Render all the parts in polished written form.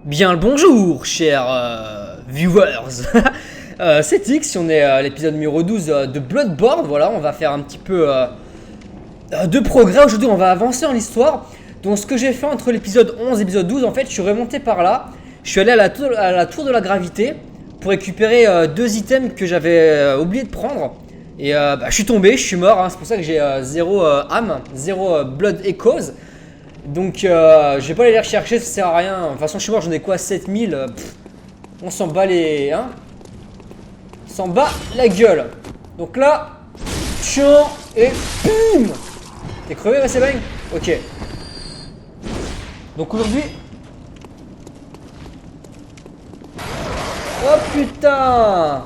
Bien le bonjour, chers viewers. C'est X, on est à l'épisode numéro 12 de Bloodborne. Voilà, on va faire un petit peu de progrès. Aujourd'hui, on va avancer dans l'histoire. Donc, ce que j'ai fait entre l'épisode 11 et l'épisode 12, en fait, je suis remonté par là. Je suis allé à la tour de la gravité pour récupérer deux items que j'avais oublié de prendre. Et je suis tombé, je suis mort. Hein. C'est pour ça que j'ai zéro âme, zéro blood echoes. Donc je vais pas aller les rechercher, ça sert à rien. De toute façon je suis mort, j'en ai quoi, 7000. On s'en bat les... Hein, on s'en bat la gueule. Donc là, tiens, et boum. T'es crevé, ouais, c'est bang. Ok. Donc aujourd'hui... Oh putain.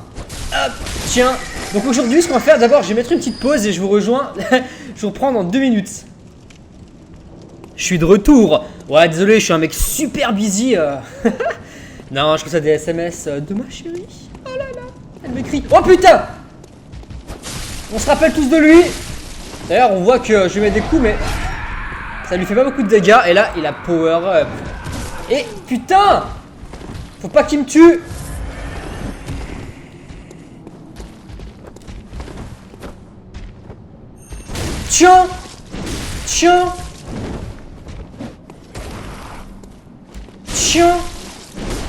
Hop, tiens. Donc aujourd'hui ce qu'on va faire, d'abord je vais mettre une petite pause et je vous rejoins. Je vous reprends dans 2 minutes. Je suis de retour. Ouais, désolé, je suis un mec super busy. Non, je reçois des SMS de ma chérie. Oh là là, elle m'écrit. Oh putain. On se rappelle tous de lui. D'ailleurs, on voit que je lui mets des coups, mais ça lui fait pas beaucoup de dégâts. Et là, il a power up. Et putain, faut pas qu'il me tue. Tiens. Tiens. Tiens.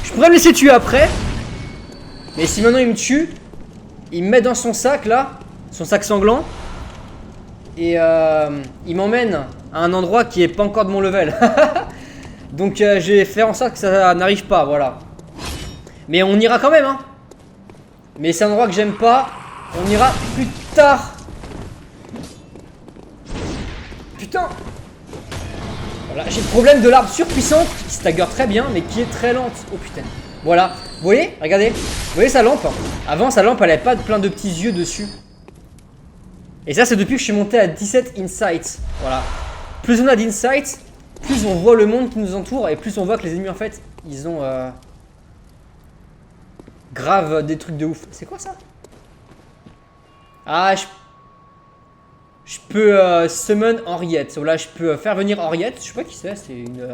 Je pourrais me laisser tuer après. Mais si maintenant il me tue, il me met dans son sac là, son sac sanglant. Et il m'emmène à un endroit qui est pas encore de mon level. Donc je vais faire en sorte que ça n'arrive pas, voilà. Mais on ira quand même, hein. Mais c'est un endroit que j'aime pas. On ira plus tard. Putain. Voilà, j'ai le problème de l'arbre surpuissante qui stagger très bien mais qui est très lente. Oh putain. Voilà. Vous voyez? Regardez. Vous voyez sa lampe? Avant sa lampe elle avait pas plein de petits yeux dessus. Et ça c'est depuis que je suis monté à 17 insights. Voilà. Plus on a d'insights, plus on voit le monde qui nous entoure et plus on voit que les ennemis en fait ils ont grave des trucs de ouf. C'est quoi ça? Ah je peux summon Henriette. Voilà, je peux faire venir Henriette. Je sais pas qui c'est. C'est une.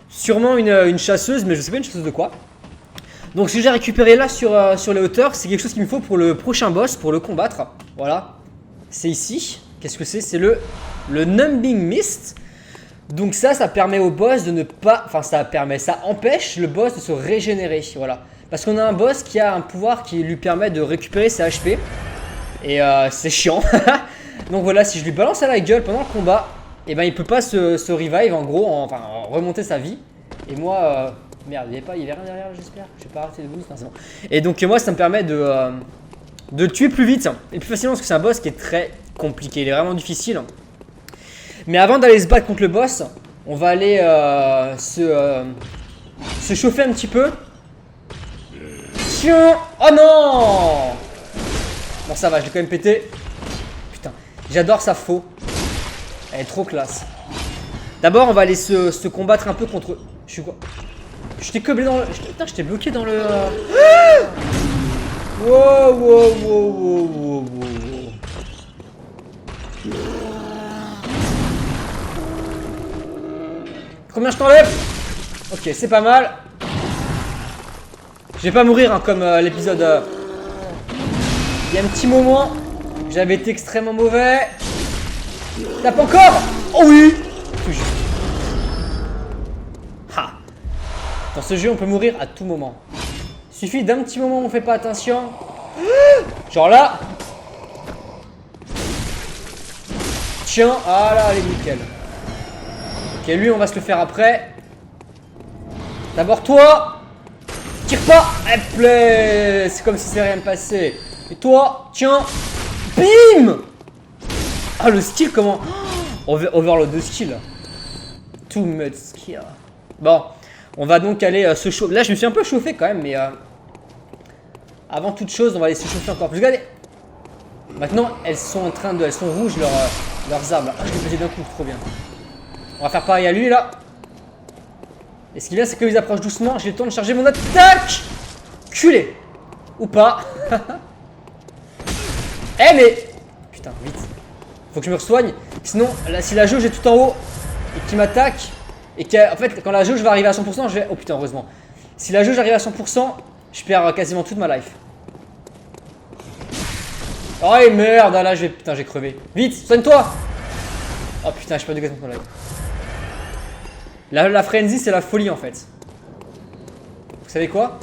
Sûrement une chasseuse, mais je sais pas une chasseuse de quoi. Donc, ce que j'ai récupéré là sur les hauteurs, c'est quelque chose qu'il me faut pour le prochain boss, pour le combattre. Voilà. C'est ici. Qu'est-ce que c'est? C'est le Numbing Mist. Donc, ça permet au boss de ne pas. Enfin, ça empêche le boss de se régénérer. Voilà. Parce qu'on a un boss qui a un pouvoir qui lui permet de récupérer ses HP. Et c'est chiant. Donc voilà, si je lui balance à la gueule pendant le combat, et ben il peut pas se revive en gros, enfin remonter sa vie. Et moi, merde, il y avait rien derrière, j'espère. Je vais pas arrêter de boost, non, c'est bon. Et donc moi ça me permet de tuer plus vite et plus facilement parce que c'est un boss qui est très compliqué, il est vraiment difficile. Mais avant d'aller se battre contre le boss, on va aller se chauffer un petit peu. Tiens. Oh non. Bon ça va, je l'ai quand même pété. Putain, j'adore sa faux. Elle est trop classe. D'abord on va aller se combattre un peu contre... Je suis quoi? Je t'ai câblé dans le... Putain, je t'ai bloqué dans le... Wow, wow, wow, wow, wow, wow. Combien je t'enlève? Ok, c'est pas mal. Je vais pas mourir hein, comme l'épisode... Il y a un petit moment, j'avais été extrêmement mauvais. Tape encore. Oh oui. Tout juste. Ha. Dans ce jeu, on peut mourir à tout moment. Il suffit d'un petit moment où on fait pas attention. Genre là. Tiens, ah là, elle est nickel. Ok, lui, on va se le faire après. D'abord toi. Tire pas. Et plaît. C'est comme si c'est rien passé. Et toi, tiens, bim. Ah le skill comment? Overload de skill. Too much skill. Bon, on va donc aller se chauffer. Là je me suis un peu chauffé quand même, mais avant toute chose on va aller se chauffer encore plus. Regardez. Maintenant elles sont en train de... Elles sont rouges leurs arbres. Ah je l'ai pété d'un coup, trop bien. On va faire pareil à lui là. Et ce qui est bien c'est qu'ils approchent doucement. J'ai le temps de charger mon attaque. Culé. Ou pas. Eh mais... Putain, vite. Faut que je me soigne. Sinon, là, si la jauge est tout en haut et qu'il m'attaque, et qu'en fait, quand la jauge va arriver à 100%, je vais... Oh putain, heureusement. Si la jauge arrive à 100%, je perds quasiment toute ma life. Oh merde, là je vais... Putain, j'ai crevé. Vite, soigne-toi. Oh putain, je perds de gaz contre ma life. La frenzy, c'est la folie en fait. Vous savez quoi?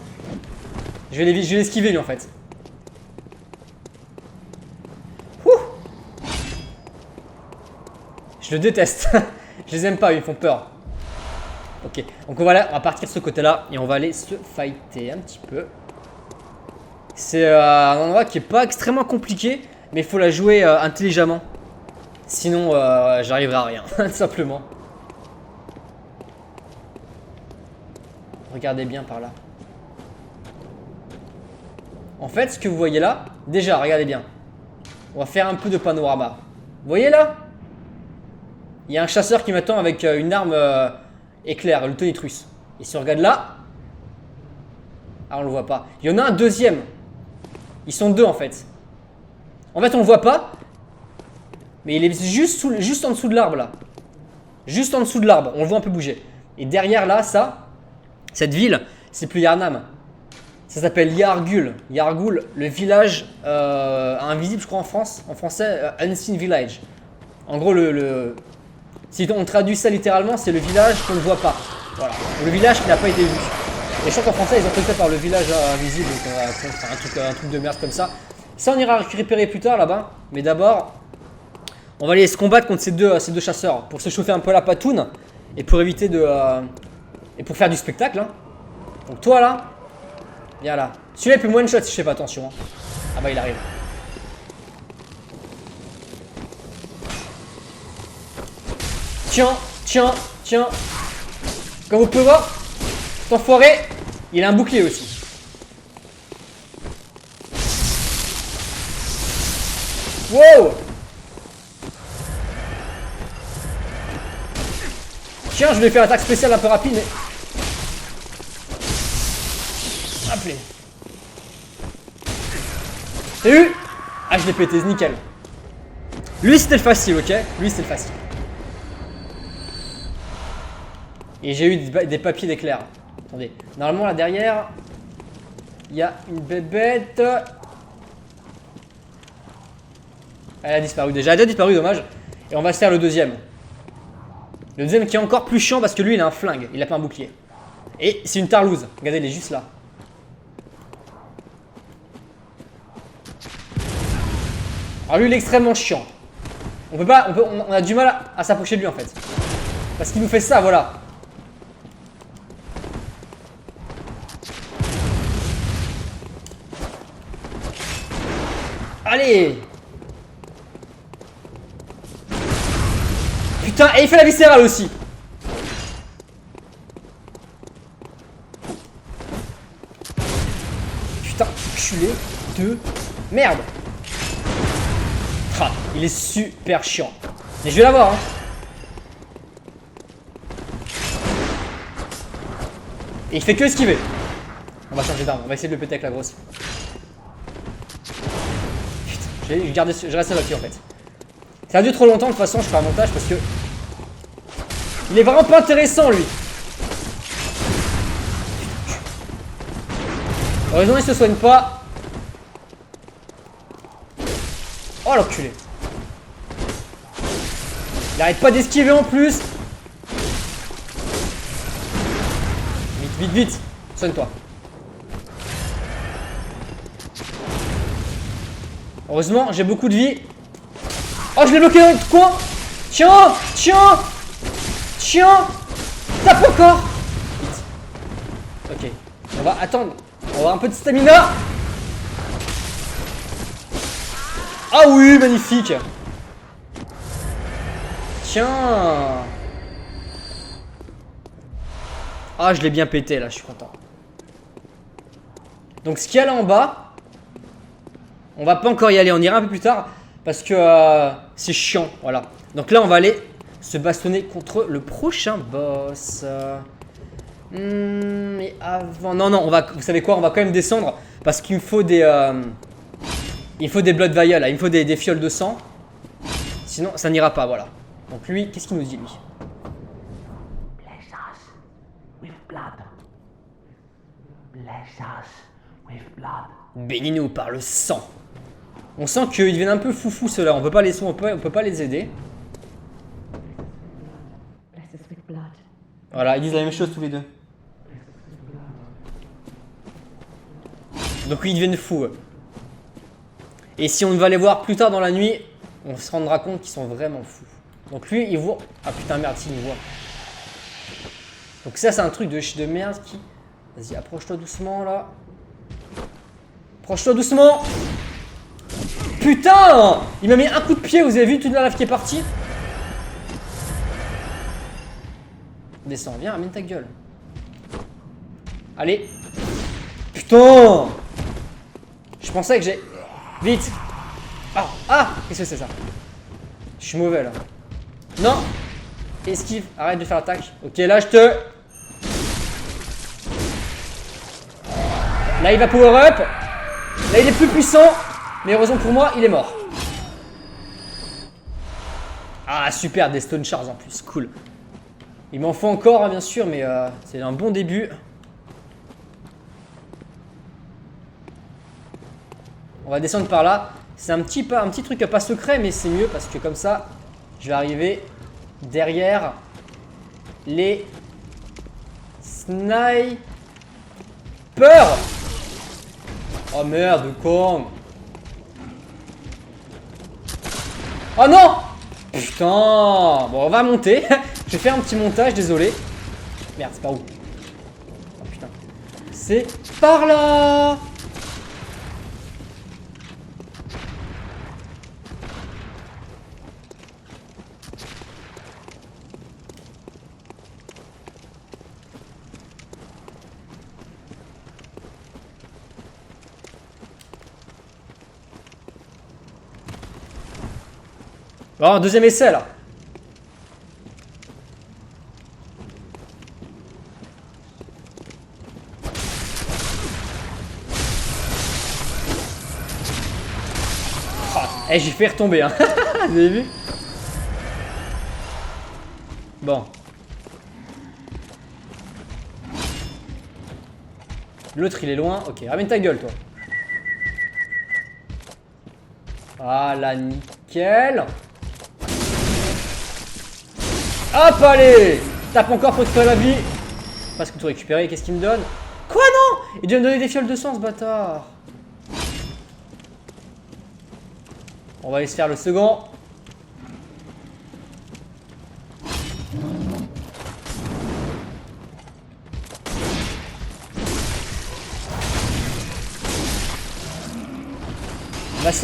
Je vais l'esquiver lui en fait. Ouh. Je le déteste. Je les aime pas, ils me font peur. Ok, donc on va partir de ce côté-là et on va aller se fighter un petit peu. C'est un endroit qui est pas extrêmement compliqué, mais il faut la jouer intelligemment. Sinon, j'arriverai à rien, tout simplement. Regardez bien par là. En fait, ce que vous voyez là, déjà, regardez bien. On va faire un peu de panorama. Vous voyez là? Il y a un chasseur qui m'attend avec une arme éclair, le tonitruce. Et si on regarde là, ah, on le voit pas. Il y en a un deuxième. Ils sont deux en fait. En fait, on le voit pas, mais il est juste en dessous de l'arbre là. Juste en dessous de l'arbre, on le voit un peu bouger. Et derrière là, cette ville, c'est plus Yarnam. Ça s'appelle Yargul. Yargul, le village invisible, je crois en France. En français, Unseen Village. En gros, si on traduit ça littéralement, c'est le village qu'on ne voit pas. Voilà. Le village qui n'a pas été vu. Et je crois qu'en français, ils ont traduit ça par le village invisible. Donc, un truc de merde comme ça. Ça, on ira récupérer plus tard là-bas. Mais d'abord, on va aller se combattre contre ces deux chasseurs. Pour se chauffer un peu la patoune. Et pour éviter de. Et pour faire du spectacle. Hein. Donc, toi là. Viens là. Celui-là, il peut one shot si je fais pas attention. Hein. Ah bah, il arrive. Tiens, tiens, tiens. Comme vous pouvez voir, cet enfoiré, il a un bouclier aussi. Wow. Tiens, je vais faire l'attaque spéciale un peu rapide, mais... Appelez. T'as vu? Ah, je l'ai pété, c'est nickel. Lui, c'était le facile, ok? Lui, c'était le facile. Et j'ai eu des papiers d'éclair. Attendez. Normalement, là derrière, il y a une bébête. Elle a disparu déjà. Elle a déjà disparu, dommage. Et on va se faire le deuxième. Le deuxième qui est encore plus chiant parce que lui, il a un flingue. Il a pas un bouclier. Et c'est une tarlouse. Regardez, il est juste là. Alors lui, il est extrêmement chiant. On peut pas, on a du mal à s'approcher de lui en fait. Parce qu'il nous fait ça, voilà. Allez. Putain, et il fait la viscérale aussi. Putain, culé de merde. Ah, il est super chiant. Mais je vais l'avoir, hein. Et il fait que esquiver. On va changer d'arme, on va essayer de le péter avec la grosse. Putain, je reste là-dessus en fait. Ça a duré trop longtemps, de toute façon, je ferai un montage parce que... Il est vraiment pas intéressant, lui. Heureusement, il se soigne pas. Oh, l'enculé. Il arrête pas d'esquiver en plus. Vite, vite, vite. Soigne-toi. Heureusement, j'ai beaucoup de vie. Oh, je l'ai bloqué dans le coin. Tiens, tiens. Tiens. Tape encore. Vite. Ok. On va attendre. On va avoir un peu de stamina. Ah oui, magnifique. Tiens. Ah, je l'ai bien pété là, je suis content. Donc ce qu'il y a là en bas, on va pas encore y aller, on ira un peu plus tard parce que c'est chiant, voilà. Donc là on va aller se bastonner contre le prochain boss. Mais avant, non, vous savez quoi, on va quand même descendre parce qu'il me faut des blood vials, là. Il me faut des fioles de sang. Sinon ça n'ira pas, voilà. Donc lui, qu'est-ce qu'il nous dit lui? Bénis-nous par le sang. On sent qu'ils deviennent un peu foufou ceux-là. On peut pas les aider. Voilà, ils disent la même chose tous les deux. Donc ils deviennent fous. Et si on va les voir plus tard dans la nuit, on se rendra compte qu'ils sont vraiment fous. Donc lui, il voit... Ah putain, merde, s'il me voit. Donc ça, c'est un truc de merde qui... Vas-y, approche-toi doucement, là. Approche-toi doucement. Putain! Il m'a mis un coup de pied, vous avez vu toute la lave qui est partie? Descends, viens, amène ta gueule. Allez. Putain! Je pensais que j'ai... Vite! Ah! Ah! Qu'est-ce que c'est ça? Je suis mauvais là. Non! Esquive, arrête de faire l'attaque. Ok, là je te... Là il va power up. Là il est plus puissant. Mais heureusement pour moi, il est mort. Ah super, des stone shards en plus, cool. Il m'en faut encore hein, bien sûr, mais c'est un bon début. On va descendre par là. C'est un petit truc pas secret, mais c'est mieux parce que comme ça, je vais arriver derrière les snipers. Oh merde, con. Oh non! Putain! Bon, on va monter. Je vais faire un petit montage, désolé. Merde, c'est par où? Oh putain. C'est par là! Oh, deuxième essai là. Oh, j'ai fait retomber hein. Vous avez vu? Bon. L'autre il est loin. Ok, ramène ta gueule toi. Voilà, nickel. Hop, allez! Tape encore pour récupérer la vie. Parce que tout récupérer, qu'est-ce qu'il me donne? Quoi, non? Il doit me donner des fioles de sang, ce bâtard. On va aller se faire le second.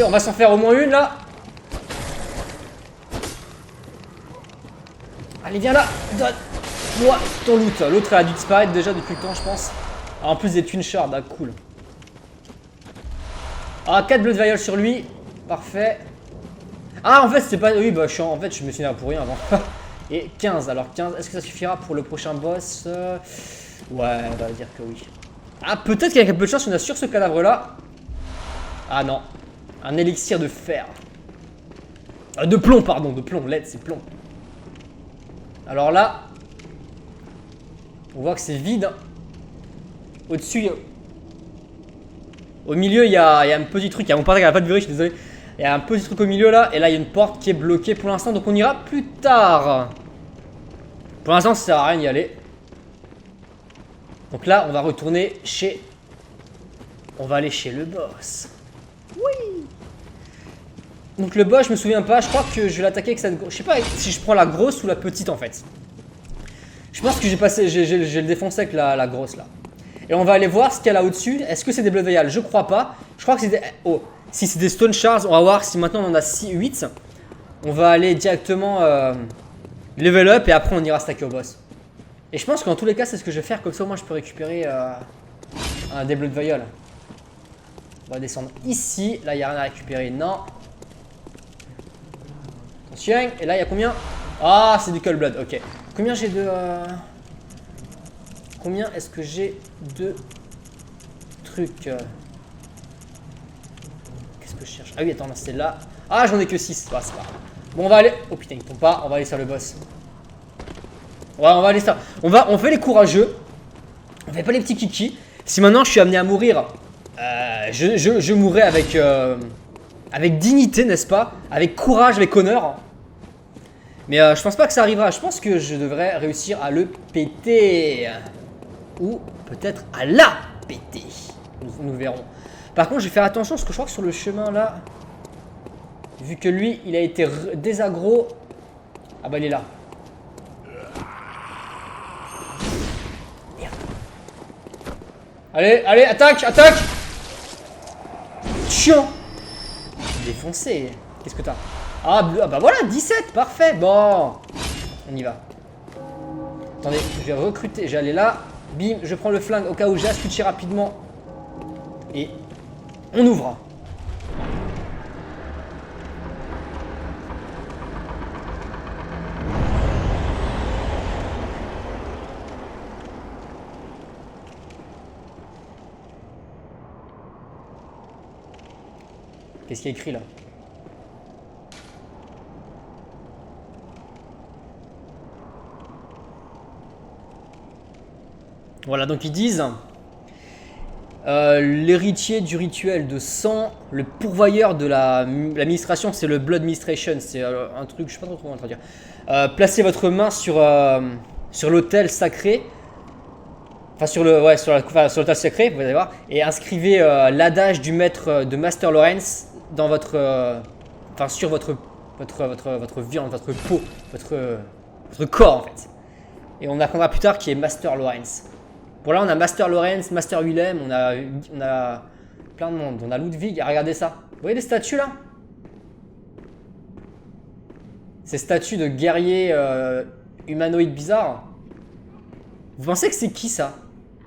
On va s'en faire au moins une, là. Allez, viens là, donne-moi ton loot. L'autre, elle a dû disparaître déjà depuis le temps, je pense. Ah, en plus, des twin shards, ah, cool. Ah, 4 blood vials sur lui. Parfait. Ah, en fait, c'était pas... Oui, bah, en fait, je me suis dit pour rien avant. Et 15, alors 15, est-ce que ça suffira pour le prochain boss? Ouais, on va dire que oui. Ah, peut-être qu'avec un peu de chance, on a sur ce cadavre-là. Ah, non. Un élixir de fer. De plomb, pardon, de plomb. LED, c'est plomb. Alors là, on voit que c'est vide. Au-dessus, au milieu, il y a un petit truc. Il y a mon partenaire qui n'a pas de virus, je suis désolé. Il y a un petit truc au milieu là. Et là, il y a une porte qui est bloquée pour l'instant. Donc on ira plus tard. Pour l'instant, ça sert à rien d'y aller. Donc là, on va retourner chez... On va aller chez le boss. Oui. Donc le boss, je me souviens pas. Je crois que je vais l'attaquer avec cette... Je sais pas si je prends la grosse ou la petite en fait. Je pense que j'ai le défoncé avec la grosse là. Et on va aller voir ce qu'il y a là au-dessus. Est-ce que c'est des blood vials? Je crois pas. Je crois que c'est des... Oh, si c'est des stone shards, on va voir si maintenant on en a 8. On va aller directement level up et après on ira stacker au boss. Et je pense que dans tous les cas, c'est ce que je vais faire. Comme ça, au moins, je peux récupérer des blood vials. On va descendre ici. Là, il n'y a rien à récupérer. Non. Attention. Et là, il y a combien? Ah, c'est du cold blood. Ok. Combien j'ai de... Combien est-ce que j'ai de trucs Qu'est-ce que je cherche? Ah oui, attends, c'est là. Ah, j'en ai que 6. Ah, c'est pas grave. Bon, on va aller... Oh putain, il tombe pas. On va aller sur le boss. Ouais, on va aller ça. On fait les courageux. On fait pas les petits kikis. Si maintenant je suis amené à mourir, je mourrai avec dignité, n'est-ce pas? Avec courage, avec honneur. Mais je pense pas que ça arrivera. Je pense que je devrais réussir à le péter. Ou peut-être à la péter. Nous verrons. Par contre, je vais faire attention parce que je crois que sur le chemin là, vu que lui, il a été désaggro. Ah bah il est là. Merde. Allez, allez, attaque, attaque. Chiant. Défoncé. Qu'est-ce que t'as? Ah bah voilà, 17, parfait. Bon, on y va. Attendez, je vais recruter, je vais aller là. Bim, je prends le flingue au cas où j'ai à switcher rapidement. Et on ouvre. Qu'est-ce qu'il y a écrit là? Voilà, donc ils disent l'héritier du rituel de sang, le pourvoyeur de l'administration, c'est le Blood Administration, c'est un truc, je sais pas trop comment le traduire. Placez votre main sur l'autel sacré, enfin sur l'autel sacré, vous allez voir, et inscrivez l'adage du maître de Master Lawrence dans sur votre viande, votre peau, votre corps en fait. Et on apprendra plus tard qui est Master Lawrence. Bon là on a Master Lawrence, Master Willem, on a plein de monde. On a Ludwig, regardez ça. Vous voyez les statues là? Ces statues de guerriers humanoïdes bizarres. Vous pensez que c'est qui ça?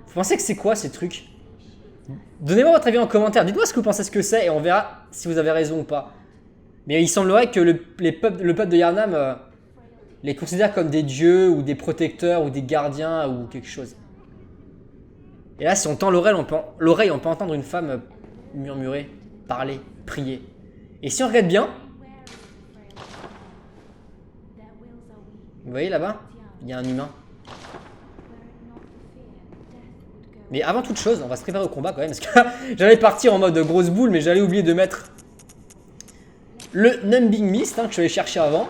Vous pensez que c'est quoi ces trucs? Donnez-moi votre avis en commentaire. Dites-moi ce que vous pensez que c'est et on verra si vous avez raison ou pas. Mais il semblerait que le peuple de Yharnam les considère comme des dieux ou des protecteurs ou des gardiens ou quelque chose. Et là, si on tend l'oreille, on peut entendre une femme murmurer, parler, prier. Et si on regarde bien, vous voyez là-bas, il y a un humain. Mais avant toute chose, on va se préparer au combat quand même, parce que j'allais partir en mode grosse boule, mais j'allais oublier de mettre le Numbing Mist que je vais chercher avant.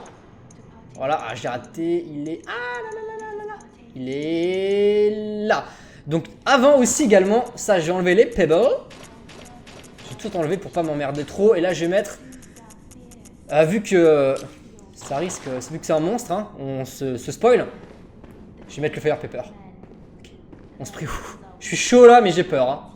Voilà, j'ai raté, il est... Ah là là là là là. Il est là. Donc avant aussi également, ça j'ai enlevé les pebbles. J'ai tout enlevé pour pas m'emmerder trop. Et là je vais mettre, vu que ça risque, vu que c'est un monstre, hein, on se spoil. Je vais mettre le fire pepper. Okay. On se prie où? Je suis chaud là mais j'ai peur. Hein.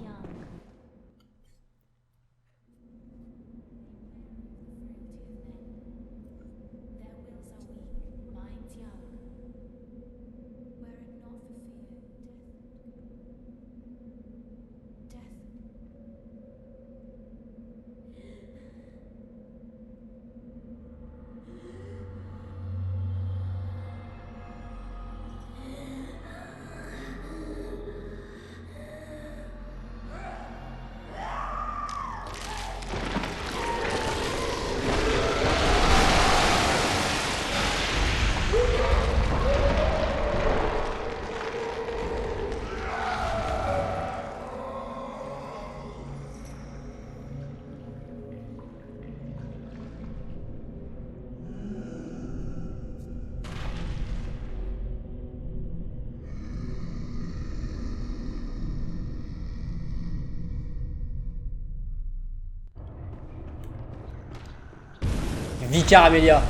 Vicar Amelia.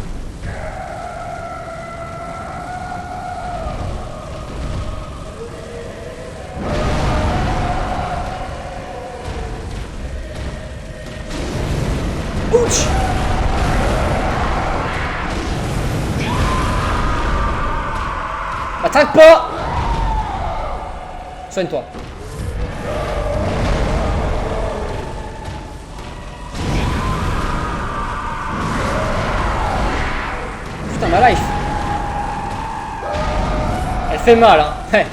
Ouch. Attaque pas. Soigne-toi. Putain, ma life. Elle fait mal, hein. Ouais.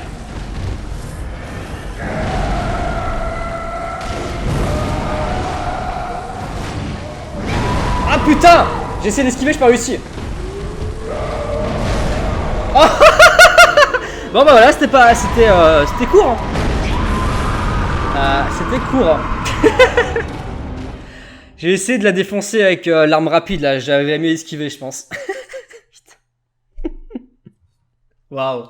Ah putain. J'ai essayé d'esquiver, je pas réussi. Oh. Bon bah voilà, c'était court. Hein. C'était court. J'ai essayé de la défoncer avec l'arme rapide là, j'avais mieux esquivé je pense. Waouh.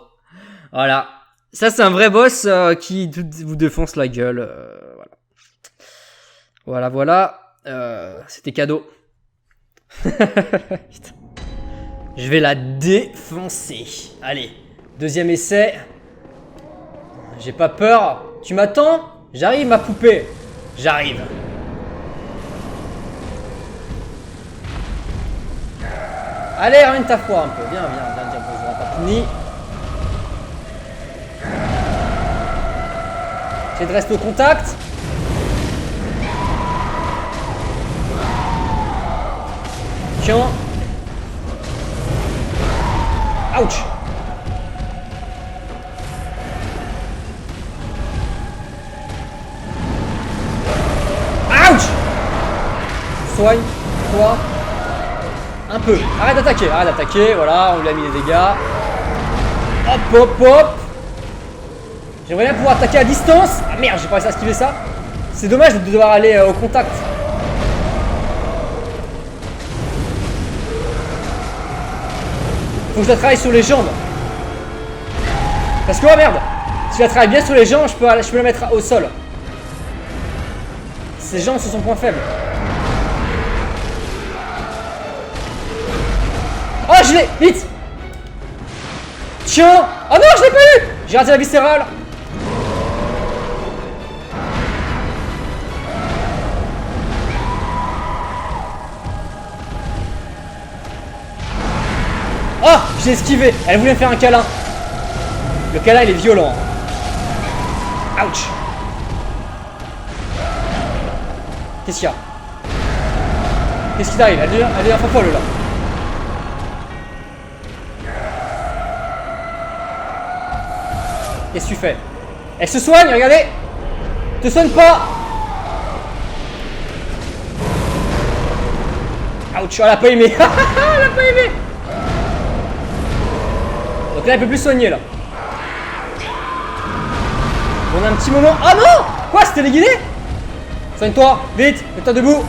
Voilà. Ça c'est un vrai boss qui vous défonce la gueule. Voilà. C'était cadeau. Je vais la défoncer. Allez, deuxième essai. J'ai pas peur. Tu m'attends? J'arrive ma poupée. J'arrive. Allez, ramène ta foi un peu. Viens, bonjour à Papouni. J'essaie de rester au contact. Tiens. Ouch. Ouch. Soigne, toi. Un peu. Arrête d'attaquer. Voilà, on lui a mis des dégâts. Hop. J'aimerais bien pouvoir attaquer à distance. Ah merde, j'ai pas réussi à esquiver ça. C'est dommage de devoir aller au contact. Faut que je la travaille sur les jambes. Parce que, oh merde, si je la travaille bien sur les jambes, je peux la mettre au sol. Ses jambes, c'est son point faible. Oh, je l'ai. Vite. Tiens. Oh non, je l'ai pas eu. J'ai raté la viscérale. Oh, j'ai esquivé. Elle voulait me faire un câlin. Le câlin, il est violent. Ouch. Qu'est-ce qu'il y a? Qu'est-ce qui t'arrive? Elle est un peu folle là. Qu'est-ce que tu fais? Elle se soigne, regardez. Te soigne pas. Ouch, elle a pas aimé. Elle a pas aimé. Donc là, elle peut plus soigner là. On a un petit moment. Ah non! Quoi? C'était les guidés? Soigne-toi, vite, mets-toi debout.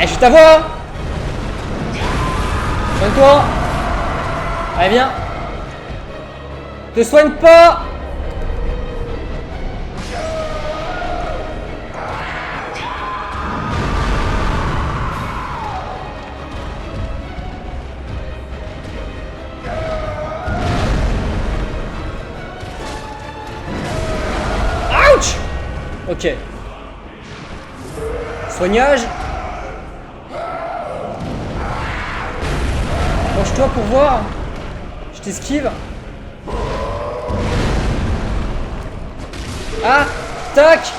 Eh, je ta voix. Soigne-toi. Allez, viens. Te soigne pas. Ouch. Ok. Soignage. Penche-toi pour voir. Je t'esquive. Attaque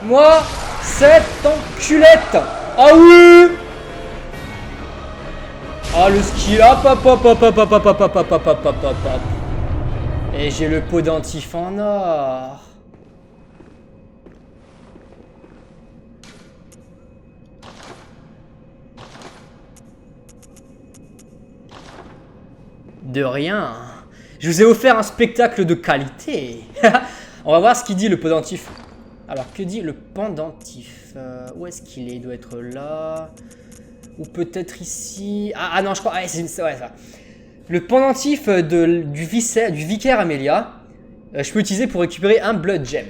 moi cette enculette. Ah oui. Ah le skill. Hop. Et j'ai le pot dentif en or. De rien. Je vous ai offert un spectacle de qualité. On va voir ce qu'il dit le pendentif. Alors, que dit le pendentif? Où est-ce qu'il est? Il doit être là. Ou peut-être ici. Ah non, je crois. Ah, c'est ouais, ça. Le pendentif du vicaire Amelia, je peux utiliser pour récupérer un Blood Gem.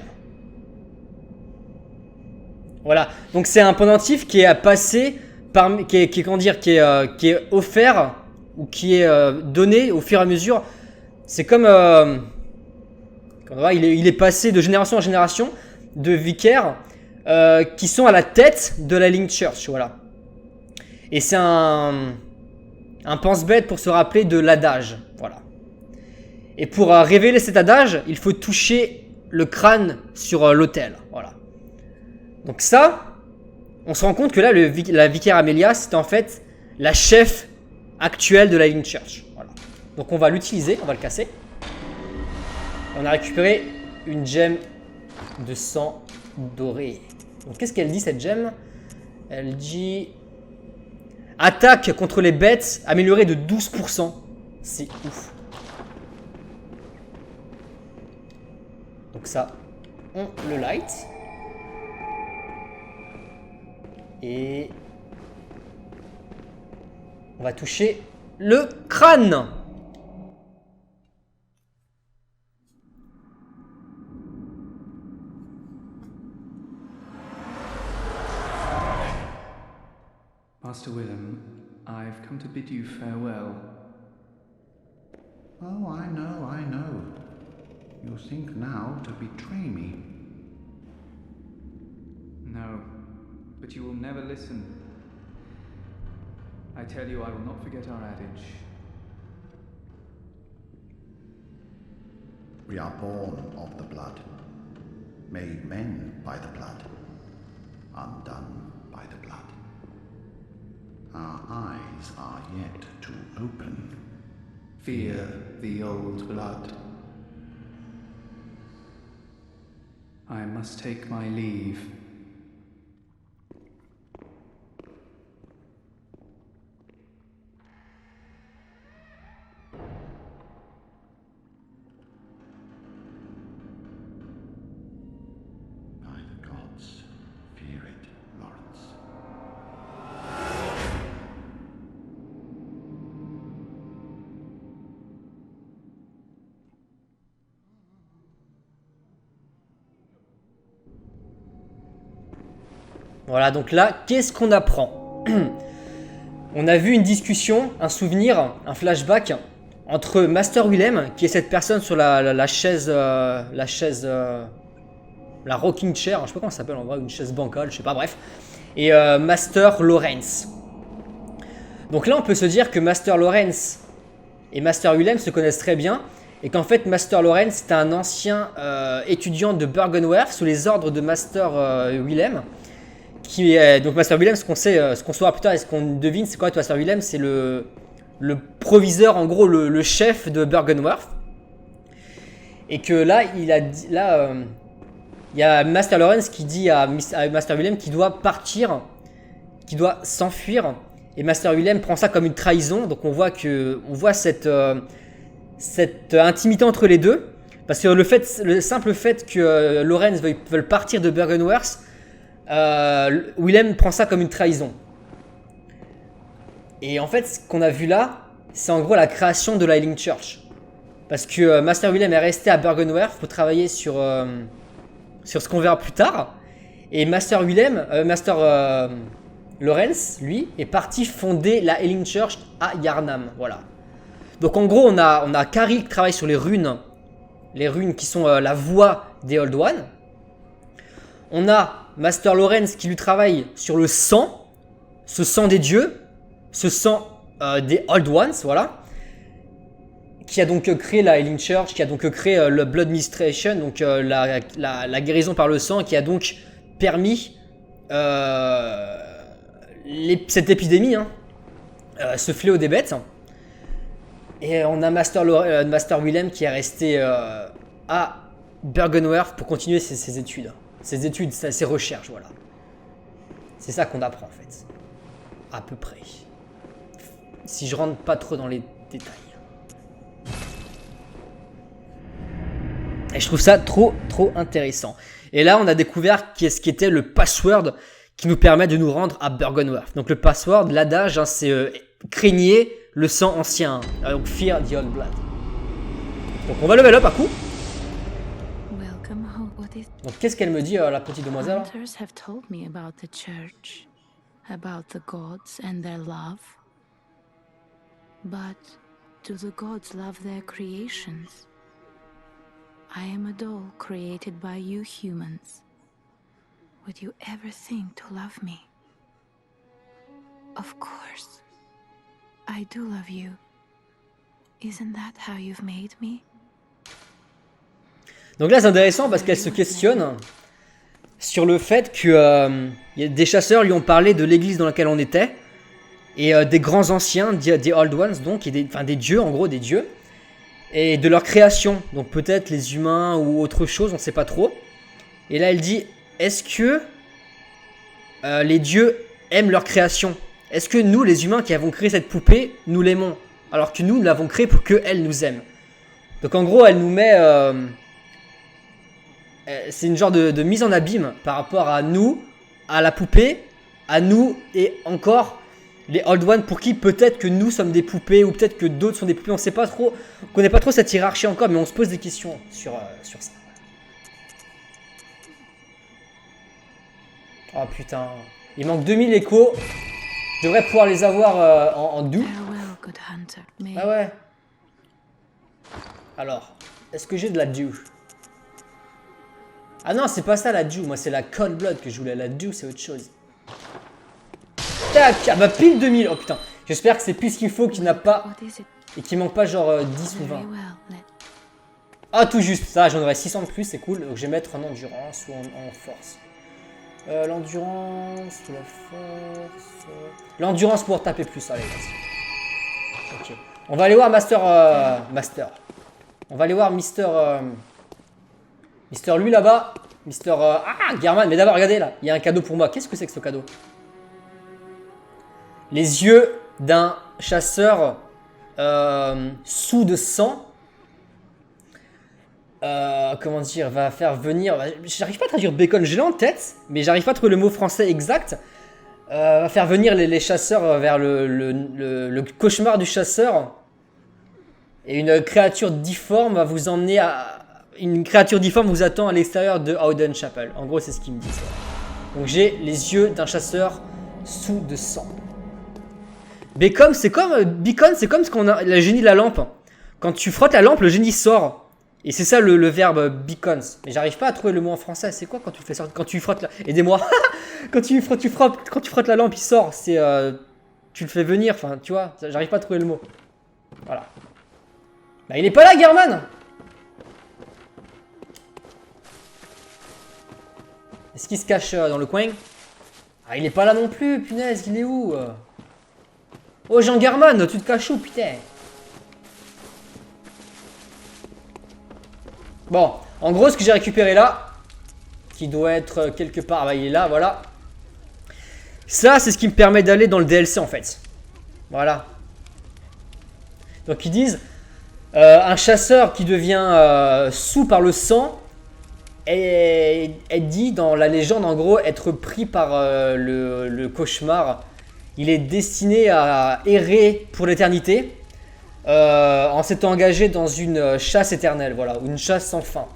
Voilà. Donc, c'est un pendentif qui est passé par. Qui est offert ou qui est donné au fur et à mesure. C'est comme il est passé de génération en génération de vicaires qui sont à la tête de la Link Church, voilà. Et c'est un pense-bête pour se rappeler de l'adage, voilà. Et pour révéler cet adage, il faut toucher le crâne sur l'autel, voilà. Donc ça, on se rend compte que là, la vicaire Amelia, c'est en fait la chef actuelle de la Link Church, voilà. Donc on va l'utiliser, on va le casser. On a récupéré une gemme de sang doré. Donc qu'est-ce qu'elle dit cette gemme? Elle dit... Attaque contre les bêtes améliorée de 12%. C'est ouf. Donc ça, on le light. Et on va toucher le crâne. Master Willem, I've come to bid you farewell. Oh, I know. You think now to betray me. No, but you will never listen. I tell you, I will not forget our adage. We are born of the blood, made men by the blood, undone by the blood. Our eyes are yet to open. Fear the old blood. I must take my leave. By the gods, fear it, Lawrence. Voilà, donc là, qu'est-ce qu'on apprend? On a vu une discussion, un souvenir, un flashback entre Master Willem, qui est cette personne sur la chaise, la rocking chair, je sais pas comment ça s'appelle en vrai, une chaise bancale, je sais pas, bref, et Master Lawrence. Donc là, on peut se dire que Master Lawrence et Master Willem se connaissent très bien, et qu'en fait, Master Lawrence est un ancien étudiant de Byrgenwerth sous les ordres de Master Willem. Qui est, donc Master Willem, ce qu'on sait, ce qu'on saura plus tard et ce qu'on devine, c'est quoi Master Willem? C'est le proviseur, en gros, le chef de Byrgenwerth. Et que là, il y a Master Lawrence qui dit à Master Willem qu'il doit partir, qu'il doit s'enfuir. Et Master Willem prend ça comme une trahison. Donc on voit cette intimité entre les deux. Parce que le simple fait que Lawrence veuille partir de Byrgenwerth, Willem prend ça comme une trahison. Et en fait, ce qu'on a vu là, c'est en gros la création de la Healing Church. Parce que Master Willem est resté à Byrgenwerth pour travailler sur ce qu'on verra plus tard. Et Master Lawrence, lui, est parti fonder la Healing Church à Yharnam. Voilà. Donc en gros, on a Carrie qui travaille sur les runes qui sont la voix des Old One. On a Master Lawrence qui lui travaille sur le sang, ce sang des dieux, ce sang des Old Ones, voilà, qui a donc créé la Healing Church, qui a donc créé le Blood Ministration, donc la guérison par le sang, qui a donc permis cette épidémie, ce fléau des bêtes. Et on a Master Willem qui est resté à Byrgenwerth pour continuer ses études. Ses recherches, voilà. C'est ça qu'on apprend en fait. À peu près. Si je rentre pas trop dans les détails. Et je trouve ça trop intéressant. Et là, on a découvert ce qui était le password qui nous permet de nous rendre à Byrgenwerth. Donc le password, l'adage, c'est craignez le sang ancien. Donc fear the old blood. Donc on va level up à coup. Donc qu'est-ce qu'elle me dit, la petite demoiselle? Hunters have told me about the church, about the gods and their love. But do the gods love their creations? I am a doll created by you humans. Would you ever think to love me? Of course. I do love you. Isn't that how you've made me? Donc là, c'est intéressant parce qu'elle se questionne sur le fait que des chasseurs lui ont parlé de l'église dans laquelle on était et des grands anciens, des Old Ones, donc, et des dieux, en gros, des dieux, et de leur création. Donc peut-être les humains ou autre chose, on ne sait pas trop. Et là, elle dit, est-ce que les dieux aiment leur création? est-ce que nous, les humains qui avons créé cette poupée, nous l'aimons? Alors que nous l'avons créée pour qu'elle nous aime. Donc en gros, elle nous met... c'est une genre de mise en abîme par rapport à nous, à la poupée, à nous et encore les Old Ones pour qui peut-être que nous sommes des poupées ou peut-être que d'autres sont des poupées. On sait pas trop, on connaît pas trop cette hiérarchie encore, mais on se pose des questions sur ça. Oh putain, il manque 2000 échos. Je devrais pouvoir les avoir en doux. Farewell, good hunter. May Ah ouais. Alors, est-ce que j'ai de la dew? Ah non, c'est pas ça la dew, moi c'est la cold blood que je voulais. La dew c'est autre chose. Tac, ah bah pile 2000. Oh putain, j'espère que c'est plus ce qu'il faut, qu'il n'a pas what is it? et qu'il manque pas genre 10 ou 20. Very well. Let Ah tout juste, ça j'en aurais 600 de plus, c'est cool. Donc je vais mettre en endurance ou en force. L'endurance, la force... L'endurance pour taper plus, allez, vas-y. Ok. On va aller voir Master... On va aller voir Mister lui là-bas. Mister... German. Mais d'abord, regardez là, il y a un cadeau pour moi. Qu'est-ce que c'est que ce cadeau? Les yeux d'un chasseur sous de sang. Comment dire, va faire venir... J'arrive pas à traduire bacon, je l'ai en tête, mais j'arrive pas à trouver le mot français exact. Va faire venir les chasseurs vers le cauchemar du chasseur. Et une créature difforme va vous emmener à... Une créature difforme vous attend à l'extérieur de Howden Chapel. En gros, c'est ce qu'il me dit. Ça. Donc j'ai les yeux d'un chasseur sous de sang. Bacon, c'est comme... Beacon, c'est comme ce qu'on a... Le génie de la lampe. Quand tu frottes la lampe, le génie sort. Et c'est ça le verbe beacons. Mais j'arrive pas à trouver le mot en français. C'est quoi quand tu le fais sortir? Quand tu frottes la... Aidez-moi. Quand tu frottes la lampe, il sort. C'est... tu le fais venir. Enfin, tu vois. J'arrive pas à trouver le mot. Voilà. Bah, il est pas là, German. Est-ce qu'il se cache dans le coin? Ah, il est pas là non plus. Punaise, il est où? Oh, Jean German, tu te caches où, putain? Bon, en gros, ce que j'ai récupéré là, qui doit être quelque part, bah, il est là, voilà. Ça, c'est ce qui me permet d'aller dans le DLC, en fait. Voilà. Donc, ils disent, un chasseur qui devient sous par le sang est dit dans la légende, en gros, être pris par le cauchemar. Il est destiné à errer pour l'éternité. En s'étant engagé dans une chasse éternelle, voilà, ou une chasse sans fin.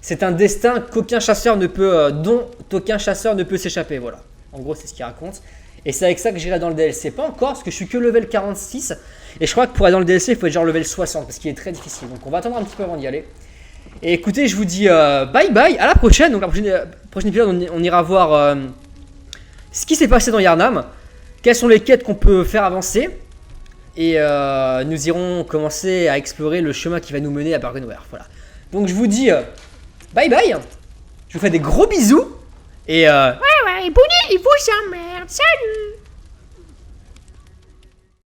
C'est un destin qu'aucun chasseur ne peut, dont aucun chasseur ne peut s'échapper, voilà. En gros, c'est ce qu'il raconte. Et c'est avec ça que j'irai dans le DLC. Pas encore, parce que je suis que level 46. Et je crois que pour aller dans le DLC, il faut être genre level 60, parce qu'il est très difficile. Donc on va attendre un petit peu avant d'y aller. Et écoutez, je vous dis bye bye, à la prochaine. Donc la prochaine épisode, on ira voir ce qui s'est passé dans Yharnam. Quelles sont les quêtes qu'on peut faire avancer. Et nous irons commencer à explorer le chemin qui va nous mener à Byrgenwerth. Voilà. Donc je vous dis bye bye. Je vous fais des gros bisous. Et Ouais, Bonnie, il vous emmerde. Salut!